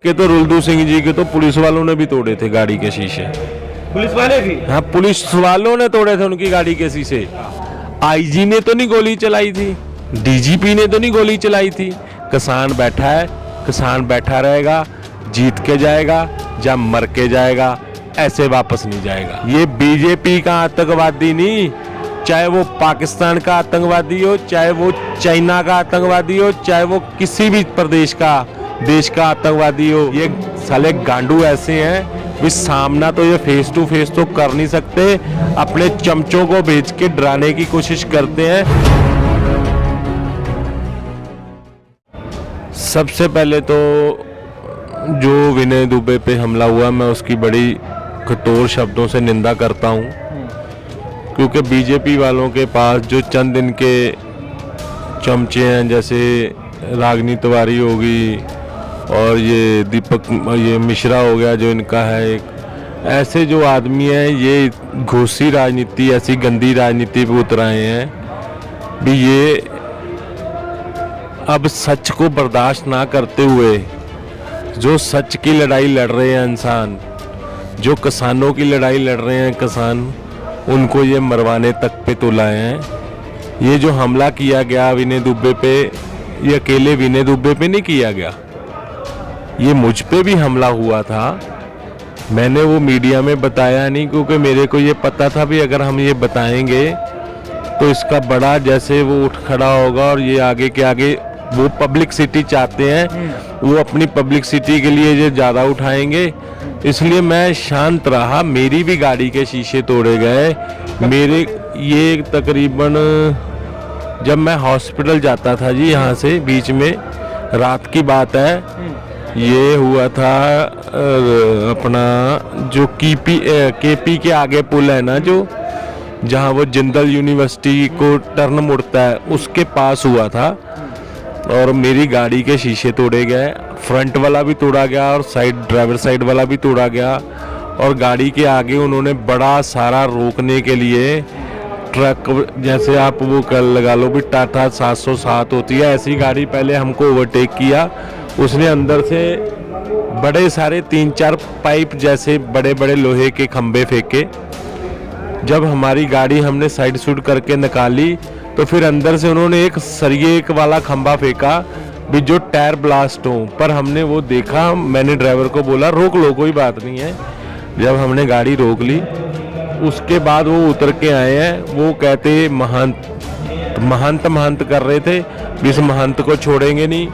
के तो रुलदू सिंह जी के तो पुलिस वालों ने भी तोड़े थे गाड़ी के शीशे। पुलिस वाले भी? हाँ, पुलिस वालों ने तोड़े थे उनकी गाड़ी के शीशे। आईजी ने तो नहीं गोली चलाई थी, डीजीपी ने तो नहीं गोली चलाई थी। किसान बैठा है, किसान बैठा रहेगा, जीत के जाएगा या मर के जाएगा, ऐसे वापस नहीं जाएगा। ये बीजेपी का आतंकवादी नहीं, चाहे वो पाकिस्तान का आतंकवादी हो, चाहे वो चाइना का आतंकवादी हो, चाहे वो किसी भी देश का आतंकवादी हो, ये साले गांडू ऐसे हैं भी सामना तो ये फेस टू फेस तो कर नहीं सकते, अपने चमचों को भेज के डराने की कोशिश करते हैं। सबसे पहले तो जो विनय दुबे पे हमला हुआ, मैं उसकी बड़ी कठोर शब्दों से निंदा करता हूँ, क्योंकि बीजेपी वालों के पास जो चंद दिन के चमचे हैं, जैसे रागनी तिवारी होगी और ये दीपक ये मिश्रा हो गया जो इनका है एक, ऐसे जो आदमी हैं ये घोसी राजनीति, ऐसी गंदी राजनीति पे उतर आए हैं भी ये अब सच को बर्दाश्त ना करते हुए जो सच की लड़ाई लड़ रहे हैं इंसान, जो किसानों की लड़ाई लड़ रहे हैं किसान, उनको ये मरवाने तक पे तो लाए हैं। ये जो हमला किया गया विनय दुबे पे, ये अकेले विनय दुबे पे नहीं किया गया, ये मुझ पे भी हमला हुआ था। मैंने वो मीडिया में बताया नहीं, क्योंकि मेरे को ये पता था भी अगर हम ये बताएंगे तो इसका बड़ा जैसे वो उठ खड़ा होगा और ये आगे के आगे वो पब्लिसिटी चाहते हैं, वो अपनी पब्लिसिटी के लिए ये ज़्यादा उठाएंगे, इसलिए मैं शांत रहा। मेरी भी गाड़ी के शीशे तोड़े गए मेरे, ये तकरीबन जब मैं हॉस्पिटल जाता था जी, यहाँ से बीच में रात की बात है, ये हुआ था अपना जो केपी के आगे पुल है ना, जो जहाँ वो जिंदल यूनिवर्सिटी को टर्न मुड़ता है, उसके पास हुआ था और मेरी गाड़ी के शीशे तोड़े गए। फ्रंट वाला भी तोड़ा गया और ड्राइवर साइड वाला भी तोड़ा गया, और गाड़ी के आगे उन्होंने बड़ा सारा रोकने के लिए ट्रक, जैसे आप वो कर लगा लो भी टाटा 707 होती है, ऐसी गाड़ी पहले हमको ओवरटेक किया। उसने अंदर से बड़े सारे 3-4 पाइप जैसे बड़े बड़े लोहे के खंभे फेंके। जब हमारी गाड़ी हमने साइड शूट करके निकाली तो फिर अंदर से उन्होंने एक सरिये वाला खंभा फेंका भी जो टायर ब्लास्ट हो, पर हमने वो देखा, मैंने ड्राइवर को बोला रोक लो, कोई बात नहीं है। जब हमने गाड़ी रोक ली उसके बाद वो उतर के आए हैं, वो कहते महंत कर रहे थे, इस महंत को छोड़ेंगे नहीं,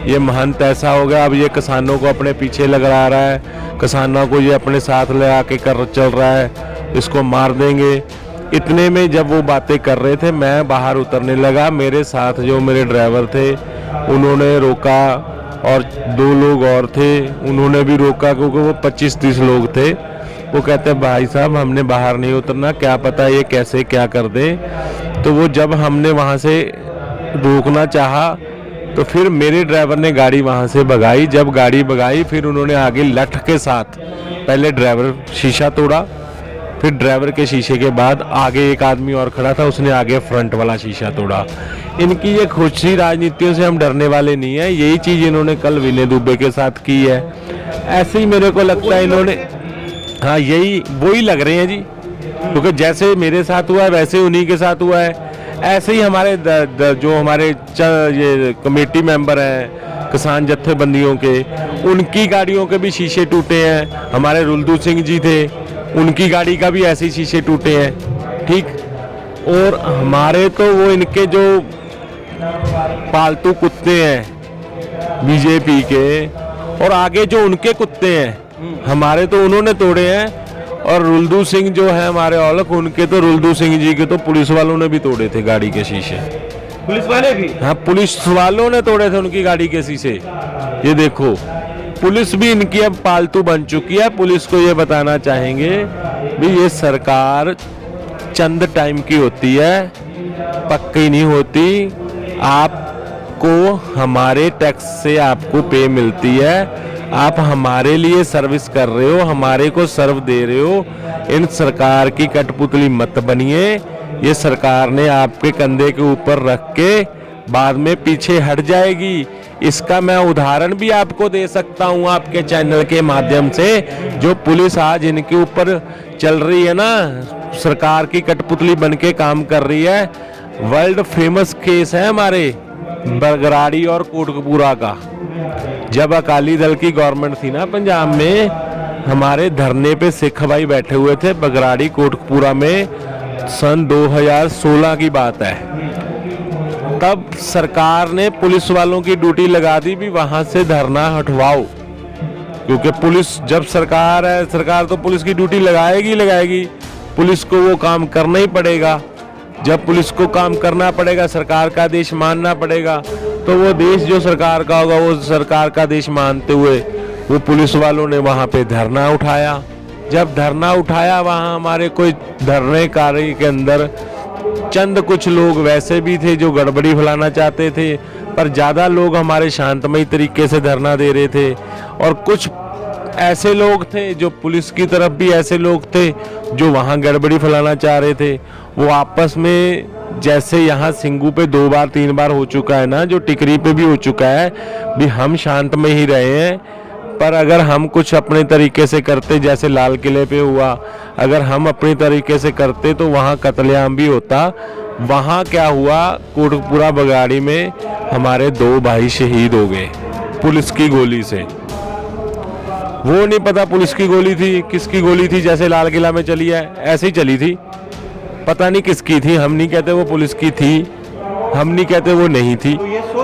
ये महंत ऐसा हो गया, अब ये किसानों को अपने पीछे लगा रहा है, किसानों को ये अपने साथ ले आके कर चल रहा है, इसको मार देंगे। इतने में जब वो बातें कर रहे थे मैं बाहर उतरने लगा, मेरे साथ जो मेरे ड्राइवर थे उन्होंने रोका और 2 लोग और थे उन्होंने भी रोका, क्योंकि वो 25-30 लोग थे। वो कहते भाई साहब हमने बाहर नहीं उतरना, क्या पता ये कैसे क्या कर दे। तो वो जब हमने वहाँ से रोकना चाहा तो फिर मेरे ड्राइवर ने गाड़ी वहाँ से भगाई। जब गाड़ी भगाई फिर उन्होंने आगे लठ के साथ पहले ड्राइवर शीशा तोड़ा, फिर ड्राइवर के शीशे के बाद आगे एक आदमी और खड़ा था, उसने आगे फ्रंट वाला शीशा तोड़ा। इनकी ये खुशी राजनीतियों से हम डरने वाले नहीं है, यही चीज़ इन्होंने कल विनय दुबे के साथ की है। ऐसे ही मेरे को लगता है इन्होंने, हाँ यही वही लग रहे हैं जी, क्योंकि जैसे मेरे साथ हुआ है वैसे उन्हीं के साथ हुआ है। ऐसे ही हमारे जो हमारे ये कमेटी मेंबर हैं किसान जत्थेबंदियों के, उनकी गाड़ियों के भी शीशे टूटे हैं। हमारे रुलदू सिंह जी थे, उनकी गाड़ी का भी ऐसे शीशे टूटे हैं, ठीक। और हमारे तो वो इनके जो पालतू कुत्ते हैं बीजेपी के, और आगे जो उनके कुत्ते हैं हमारे, तो उन्होंने तोड़े हैं। और रुलदू सिंह जो है हमारे औलख, उनके तो रुलदू सिंह जी के तो पुलिस वालों ने भी तोड़े थे गाड़ी के शीशे। पुलिस वाले भी? हाँ, पुलिस वालों ने तोड़े थे उनकी गाड़ी के शीशे। ये देखो, पुलिस भी इनकी अब पालतू बन चुकी है। पुलिस को ये बताना चाहेंगे भी ये सरकार चंद टाइम की होती है, पक्की नहीं होती। आपको हमारे टैक्स से आपको पे मिलती है, आप हमारे लिए सर्विस कर रहे हो, हमारे को सर्व दे रहे हो। इन सरकार की कठपुतली मत बनिए। ये सरकार ने आपके कंधे के ऊपर रख के बाद में पीछे हट जाएगी। इसका मैं उदाहरण भी आपको दे सकता हूं आपके चैनल के माध्यम से। जो पुलिस आज इनके ऊपर चल रही है ना, सरकार की कठपुतली बन के काम कर रही है। वर्ल्ड फेमस केस है हमारे बगराड़ी और कोटकपूरा का। जब अकाली दल की गवर्नमेंट थी ना पंजाब में, हमारे धरने पे सिख भाई बैठे हुए थे बगराड़ी कोटकपूरा में, सन 2016 की बात है। तब सरकार ने पुलिस वालों की ड्यूटी लगा दी भी वहां से धरना हटवाओ, क्योंकि पुलिस जब सरकार है, सरकार तो पुलिस की ड्यूटी लगाएगी, पुलिस को वो काम करना ही पड़ेगा। जब पुलिस को काम करना पड़ेगा, सरकार का आदेश मानना पड़ेगा, तो वो देश जो सरकार का होगा वो सरकार का आदेश मानते हुए वो पुलिस वालों ने वहां पे धरना उठाया। जब धरना उठाया, वहां हमारे कोई धरने कार्य के अंदर चंद कुछ लोग वैसे भी थे जो गड़बड़ी फैलाना चाहते थे, पर ज़्यादा लोग हमारे शांतमयी तरीके से धरना दे रहे थे। और कुछ ऐसे लोग थे जो पुलिस की तरफ भी ऐसे लोग थे जो वहाँ गड़बड़ी फैलाना चाह रहे थे। वो आपस में, जैसे यहाँ सिंगू पे 2 बार 3 बार हो चुका है ना, जो टिकरी पे भी हो चुका है, भी हम शांतमय ही रहे हैं। पर अगर हम कुछ अपने तरीके से करते, जैसे लाल किले पे हुआ, अगर हम अपने तरीके से करते तो वहाँ कत्लेआम भी होता। वहाँ क्या हुआ, कोटकपूरा बगाड़ी में हमारे 2 भाई शहीद हो गए पुलिस की गोली से। वो नहीं पता पुलिस की गोली थी किसकी गोली थी, जैसे लाल किला में चली है ऐसे ही चली थी, पता नहीं किसकी थी। हम नहीं कहते वो पुलिस की थी, हम नहीं कहते वो नहीं थी,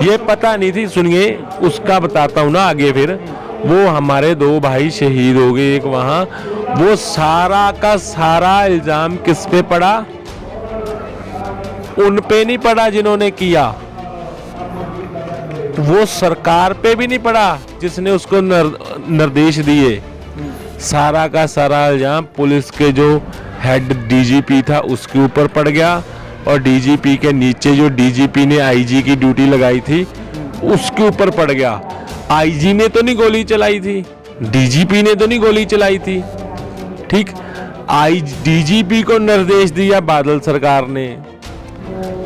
ये पता नहीं थी। सुनिए उसका बताता हूँ ना आगे। फिर वो हमारे 2 भाई शहीद हो गए एक वहाँ। वो सारा का सारा इल्जाम किस पे पड़ा? उन पे नहीं पड़ा जिन्होंने किया, वो सरकार पे भी नहीं पड़ा जिसने उसको निर्देश दिए। सारा का सारा इल्जाम पुलिस के जो हेड डीजीपी था उसके ऊपर पड़ गया, और डीजीपी के नीचे जो डीजीपी ने आईजी की ड्यूटी लगाई थी उसके ऊपर पड़ गया। आईजी ने तो नहीं गोली चलाई थी, डीजीपी ने तो नहीं गोली चलाई थी, ठीक। डीजीपी को निर्देश दिया बादल सरकार ने,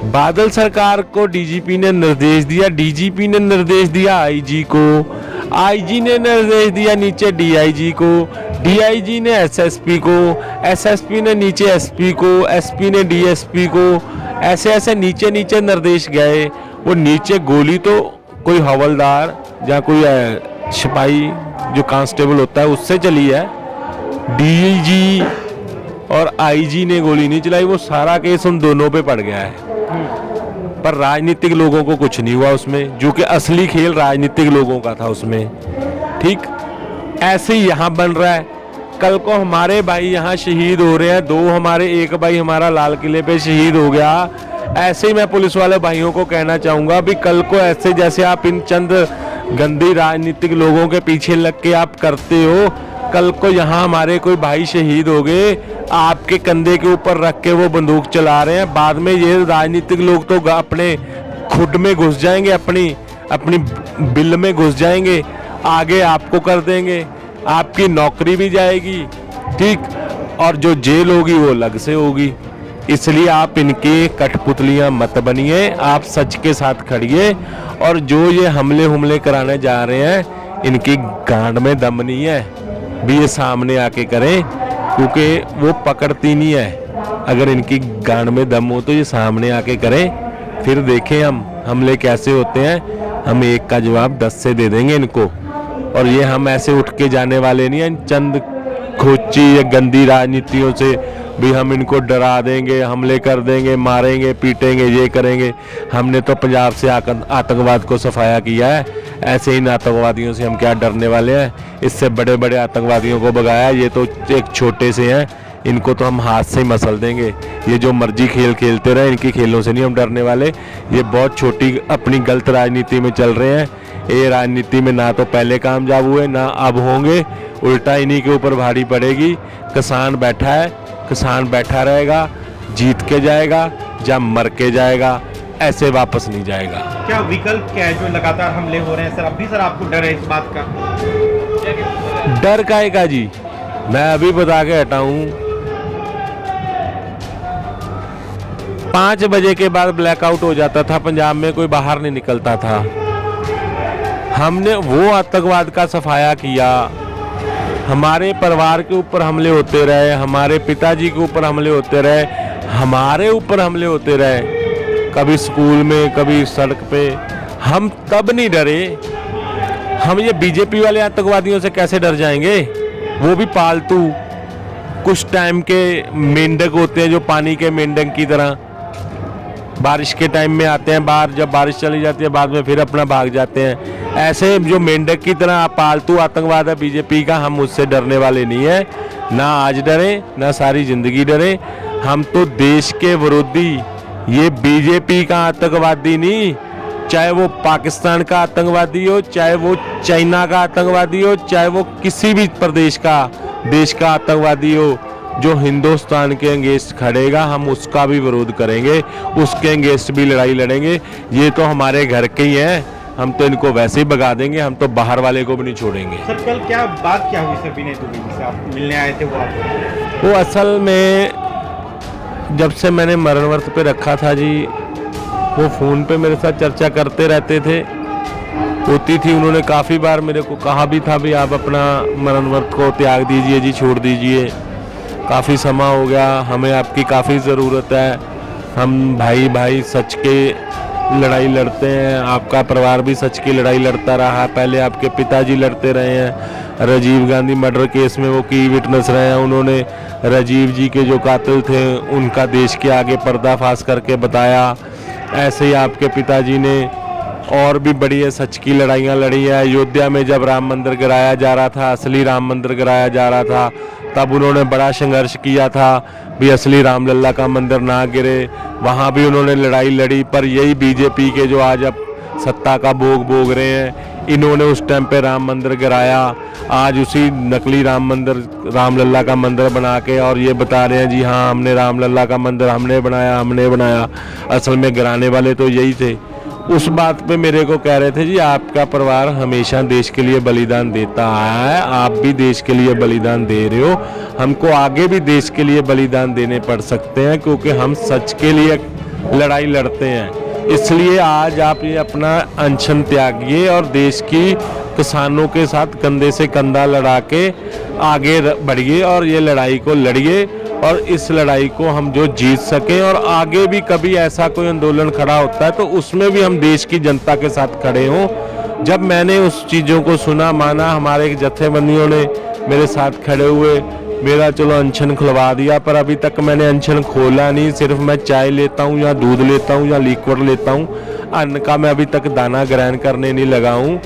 बादल सरकार को डीजीपी ने निर्देश दिया, डीजीपी ने निर्देश दिया आईजी को, आईजी ने निर्देश दिया नीचे डीआईजी को, डीआईजी ने एसएसपी को, एसएसपी ने नीचे एसपी को, एसपी ने डीएसपी को, ऐसे ऐसे नीचे नीचे निर्देश गए। वो नीचे गोली तो कोई हवलदार या कोई सिपाही जो कांस्टेबल होता है उससे चली है, डीजी और आईजी ने गोली नहीं चलाई। वो सारा केस उन दोनों पे पड़ गया है, पर राजनीतिक लोगों को कुछ नहीं हुआ उसमें, जो कि असली खेल राजनीतिक लोगों का था उसमें, ठीक। ऐसे ही यहाँ बन रहा है। कल को हमारे भाई यहाँ शहीद हो रहे हैं, 2 हमारे, एक भाई हमारा लाल किले पे शहीद हो गया। ऐसे ही मैं पुलिस वाले भाइयों को कहना चाहूँगा भी कल को ऐसे जैसे आप इन चंद गंदी राजनीतिक लोगों के पीछे लग के आप करते हो, कल को यहाँ हमारे कोई भाई शहीद हो गए, आपके कंधे के ऊपर रख के वो बंदूक चला रहे हैं। बाद में ये राजनीतिक लोग तो अपने खुद में घुस जाएंगे, अपनी बिल में घुस जाएंगे, आगे आपको कर देंगे, आपकी नौकरी भी जाएगी, ठीक, और जो जेल होगी वो अलग से होगी। इसलिए आप इनके कठपुतलियां मत बनिए, आप सच के साथ खड़िए। और जो ये हमले कराने जा रहे हैं, इनकी गांड में दम नहीं है भी ये सामने आके करें, क्योंकि वो पकड़ती नहीं है। अगर इनकी गांड में दम हो तो ये सामने आके करें, फिर देखें हम हमले कैसे होते हैं। हम एक का जवाब 10 से दे देंगे इनको। और ये हम ऐसे उठ के जाने वाले नहीं हैं चंद खोची या गंदी राजनीतियों से भी हम इनको डरा देंगे, हमले कर देंगे, मारेंगे, पीटेंगे, ये करेंगे। हमने तो पंजाब से आतंकवाद को सफाया किया है, ऐसे इन आतंकवादियों से हम क्या डरने वाले हैं। इससे बड़े बड़े आतंकवादियों को भगाया, ये तो एक छोटे से हैं, इनको तो हम हाथ से ही मसल देंगे। ये जो मर्जी खेल खेलते रहे, इनकी खेलों से नहीं हम डरने वाले। ये बहुत छोटी अपनी गलत राजनीति में चल रहे हैं। ये राजनीति में ना तो पहले कामयाब हुए, ना अब होंगे, उल्टा इन्हीं के ऊपर भारी पड़ेगी। किसान बैठा है, किसान बैठा रहेगा, जीत के जाएगा या मर के जाएगा, ऐसे वापस नहीं जाएगा। क्या विकल्प क्या है जो लगातार हमले हो रहे हैं सर? अभी सर आपको डर है इस बात का? डर काहे का जी, मैं अभी बता के हटा हूं। 5 बजे के बाद ब्लैकआउट हो जाता था पंजाब में, कोई बाहर नहीं निकलता था। हमने वो आतंकवाद का सफाया किया, हमारे परिवार के ऊपर हमले होते रहे, हमारे पिताजी के ऊपर हमले होते रहे, हमारे ऊपर हमले होते रहे, कभी स्कूल में कभी सड़क पे। हम तब नहीं डरे। हम ये बीजेपी वाले आतंकवादियों से कैसे डर जाएंगे? वो भी पालतू, कुछ टाइम के मेंढक होते हैं जो पानी के मेंढक की तरह बारिश के टाइम में आते हैं बाहर, जब बारिश चली जाती है बाद में फिर अपना भाग जाते हैं। ऐसे जो मेंढक की तरह पालतू आतंकवाद है बीजेपी का, हम उससे डरने वाले नहीं है। ना आज डरे ना सारी जिंदगी डरे। हम तो देश के विरोधी, ये बीजेपी का आतंकवादी नहीं, चाहे वो पाकिस्तान का आतंकवादी हो, चाहे वो चाइना का आतंकवादी हो, चाहे वो किसी भी प्रदेश का देश का आतंकवादी हो, जो हिंदुस्तान के अगेंस्ट खड़ेगा हम उसका भी विरोध करेंगे, उसके अगेंस्ट भी लड़ाई लड़ेंगे। ये तो हमारे घर के ही हैं, हम तो इनको वैसे ही भगा देंगे, हम तो बाहर वाले को भी नहीं छोड़ेंगे। सर कल क्या बात क्या हुई सर विनय दुबे से आप मिलने आए थे? वो असल में जब से मैंने मरण व्रत पे रखा था जी, वो फ़ोन पे मेरे साथ चर्चा करते रहते थे, होती थी। उन्होंने काफ़ी बार मेरे को कहा भी था भी आप अपना मरण व्रत को त्याग दीजिए जी, छोड़ दीजिए, काफ़ी समय हो गया, हमें आपकी काफ़ी ज़रूरत है, हम भाई भाई सच के लड़ाई लड़ते हैं, आपका परिवार भी सच की लड़ाई लड़ता रहा। पहले आपके पिताजी लड़ते रहे हैं, राजीव गांधी मर्डर केस में वो की विटनेस रहे हैं, उन्होंने राजीव जी के जो कातिल थे उनका देश के आगे पर्दाफाश करके बताया। ऐसे ही आपके पिताजी ने और भी बड़ी सच की लड़ाइयाँ लड़ी हैं। अयोध्या में जब राम मंदिर गिराया जा रहा था, असली राम मंदिर गिराया जा रहा था, तब उन्होंने बड़ा संघर्ष किया था भी असली रामलला का मंदिर ना गिरे, वहाँ भी उन्होंने लड़ाई लड़ी। पर यही बीजेपी के जो आज अब सत्ता का भोग भोग रहे हैं, इन्होंने उस टाइम पे राम मंदिर गिराया, आज उसी नकली राम मंदिर रामलला का मंदिर बना के और ये बता रहे हैं जी हाँ हमने रामलला का मंदिर हमने बनाया। असल में गिराने वाले तो यही थे। उस बात पे मेरे को कह रहे थे जी आपका परिवार हमेशा देश के लिए बलिदान देता आया है, आप भी देश के लिए बलिदान दे रहे हो, हमको आगे भी देश के लिए बलिदान देने पड़ सकते हैं क्योंकि हम सच के लिए लड़ाई लड़ते हैं। इसलिए आज आप ये अपना अनशन त्यागिए और देश की किसानों के साथ कंधे से कंधा लड़ा के आगे बढ़िए और ये लड़ाई को लड़िए और इस लड़ाई को हम जो जीत सकें और आगे भी कभी ऐसा कोई आंदोलन खड़ा होता है तो उसमें भी हम देश की जनता के साथ खड़े हों। जब मैंने उस चीज़ों को सुना माना, हमारे जत्थेबंदियों ने मेरे साथ खड़े हुए, मेरा चलो अनशन खुलवा दिया, पर अभी तक मैंने अनशन खोला नहीं। सिर्फ मैं चाय लेता हूँ या दूध लेता हूँ या लिक्विड लेता हूँ, अन्न का मैं अभी तक दाना ग्रहण करने नहीं लगा हूँ।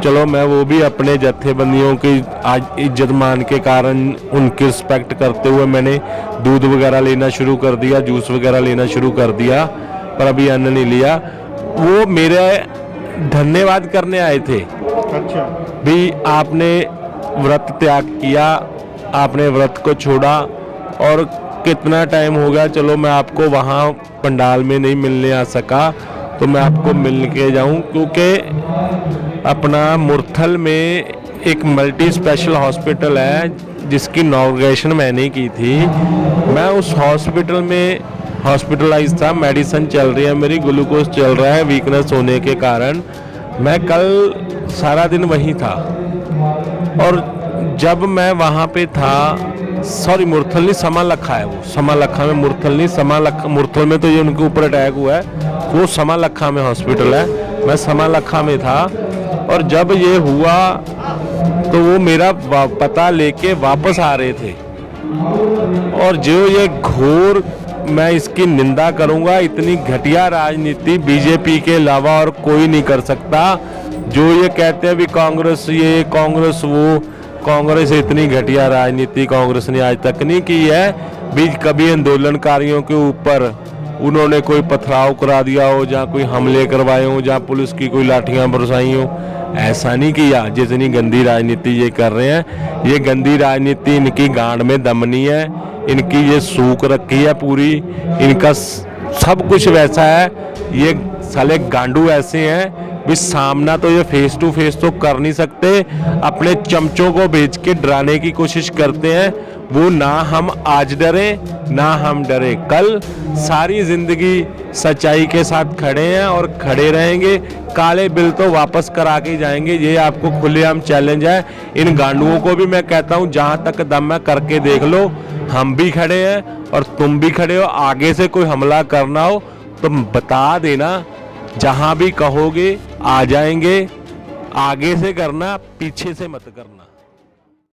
चलो मैं वो भी अपने जत्थेबंदियों की आज इज्जत मान के कारण उनकी रिस्पेक्ट करते हुए मैंने दूध वगैरह लेना शुरू कर दिया, जूस वगैरह लेना शुरू कर दिया, पर अभी अन्न नहीं लिया। वो मेरे धन्यवाद करने आए थे। अच्छा भी आपने व्रत त्याग किया, आपने व्रत को छोड़ा और कितना टाइम हो गया, चलो मैं आपको वहाँ पंडाल में नहीं मिलने आ सका तो मैं आपको मिल के जाऊँ, क्योंकि अपना मुरथल में एक मल्टी स्पेशल हॉस्पिटल है जिसकी इनॉग्रेशन मैंने की थी। मैं उस हॉस्पिटल में हॉस्पिटलाइज था, मेडिसिन चल रही है मेरी, ग्लूकोज चल रहा है वीकनेस होने के कारण। मैं कल सारा दिन वहीं था और जब मैं वहाँ पे था, सॉरी मुरथल नहीं, समालखा है वो, समालखा में, मुरथल नहीं समालखा, मुरथल में तो ये उनके ऊपर अटैक हुआ है, वो समालखा में हॉस्पिटल है, मैं समालखा में था। और जब ये हुआ तो वो मेरा पता लेके वापस आ रहे थे और जो ये घोर, मैं इसकी निंदा करूंगा, इतनी घटिया राजनीति बीजेपी के अलावा और कोई नहीं कर सकता। जो ये कहते हैं भी कांग्रेस ये कांग्रेस वो, कांग्रेस इतनी घटिया राजनीति कांग्रेस ने आज तक नहीं की है। भी कभी आंदोलनकारियों के ऊपर उन्होंने कोई पथराव करा दिया हो, जहाँ कोई हमले करवाए हो, जहाँ पुलिस की कोई लाठियाँ बरसाई हो, ऐसा नहीं किया। जितनी गंदी राजनीति ये कर रहे हैं, ये गंदी राजनीति इनकी गांड में दम नहीं है, इनकी ये सूख रखी है पूरी, इनका सब कुछ वैसा है। ये साले गांडू ऐसे हैं भी सामना तो ये फेस टू फेस तो कर नहीं सकते, अपने चमचों को भेज के डराने की कोशिश करते हैं। वो ना हम आज डरे ना हम डरे कल, सारी जिंदगी सच्चाई के साथ खड़े हैं और खड़े रहेंगे। काले बिल तो वापस करा के जाएंगे, ये आपको खुलेआम चैलेंज है। इन गांडुओं को भी मैं कहता हूं जहां तक दम है करके देख लो। हम भी खड़े हैं और तुम भी खड़े हो। आगे से कोई हमला करना हो तो बता देना, जहां भी कहोगे आ जाएंगे। आगे से करना, पीछे से मत करना।